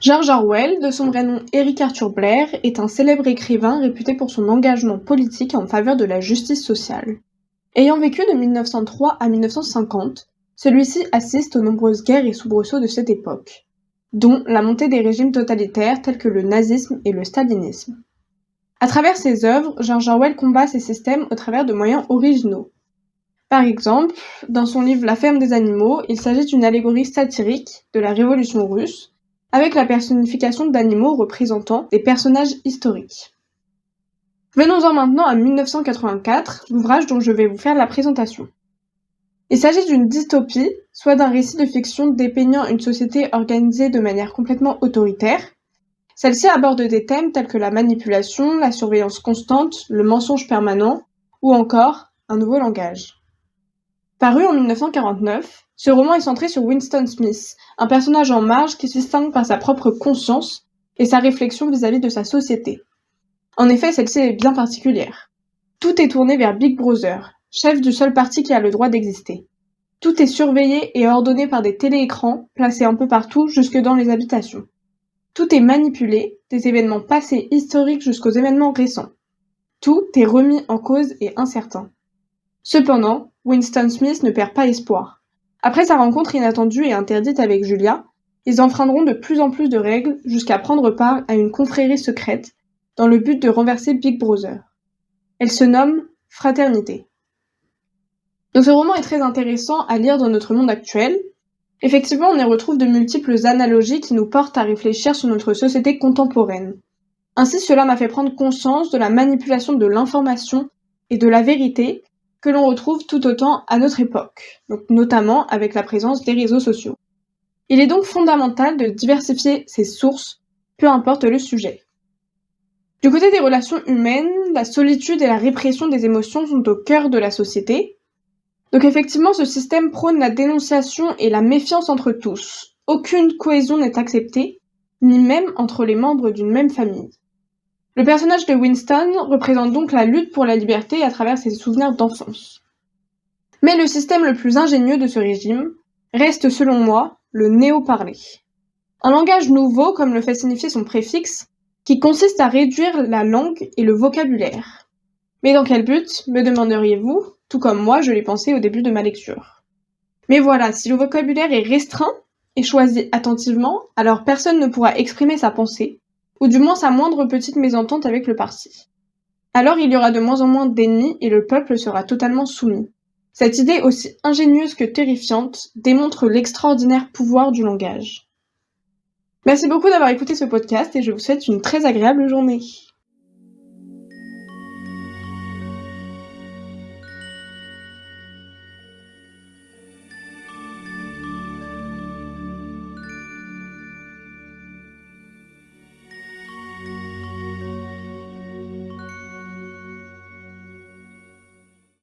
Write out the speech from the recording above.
George Orwell, de son vrai nom Eric Arthur Blair, est un célèbre écrivain réputé pour son engagement politique en faveur de la justice sociale. Ayant vécu de 1903 à 1950, celui-ci assiste aux nombreuses guerres et soubresauts de cette époque, dont la montée des régimes totalitaires tels que le nazisme et le stalinisme. À travers ses œuvres, George Orwell combat ces systèmes au travers de moyens originaux. Par exemple, dans son livre La ferme des animaux, il s'agit d'une allégorie satirique de la Révolution russe, avec la personnification d'animaux représentant des personnages historiques. Venons-en maintenant à 1984, l'ouvrage dont je vais vous faire la présentation. Il s'agit d'une dystopie, soit d'un récit de fiction dépeignant une société organisée de manière complètement autoritaire. Celle-ci aborde des thèmes tels que la manipulation, la surveillance constante, le mensonge permanent, ou encore un nouveau langage. Paru en 1949, ce roman est centré sur Winston Smith, un personnage en marge qui se distingue par sa propre conscience et sa réflexion vis-à-vis de sa société. En effet, celle-ci est bien particulière. Tout est tourné vers Big Brother, chef du seul parti qui a le droit d'exister. Tout est surveillé et ordonné par des téléécrans placés un peu partout jusque dans les habitations. Tout est manipulé, des événements passés historiques jusqu'aux événements récents. Tout est remis en cause et incertain. Cependant, Winston Smith ne perd pas espoir. Après sa rencontre inattendue et interdite avec Julia, ils enfreindront de plus en plus de règles jusqu'à prendre part à une confrérie secrète dans le but de renverser Big Brother. Elle se nomme Fraternité. Donc ce roman est très intéressant à lire dans notre monde actuel. Effectivement, on y retrouve de multiples analogies qui nous portent à réfléchir sur notre société contemporaine. Ainsi, cela m'a fait prendre conscience de la manipulation de l'information et de la vérité que l'on retrouve tout autant à notre époque, donc notamment avec la présence des réseaux sociaux. Il est donc fondamental de diversifier ses sources, peu importe le sujet. Du côté des relations humaines, la solitude et la répression des émotions sont au cœur de la société. Donc effectivement, ce système prône la dénonciation et la méfiance entre tous. Aucune cohésion n'est acceptée, ni même entre les membres d'une même famille. Le personnage de Winston représente donc la lutte pour la liberté à travers ses souvenirs d'enfance. Mais le système le plus ingénieux de ce régime reste selon moi le néo-parler. Un langage nouveau, comme le fait signifier son préfixe, qui consiste à réduire la langue et le vocabulaire. Mais dans quel but, me demanderiez-vous, tout comme moi je l'ai pensé au début de ma lecture. Mais voilà, si le vocabulaire est restreint et choisi attentivement, alors personne ne pourra exprimer sa pensée, ou du moins sa moindre petite mésentente avec le parti. Alors il y aura de moins en moins d'ennemis et le peuple sera totalement soumis. Cette idée aussi ingénieuse que terrifiante démontre l'extraordinaire pouvoir du langage. Merci beaucoup d'avoir écouté ce podcast et je vous souhaite une très agréable journée.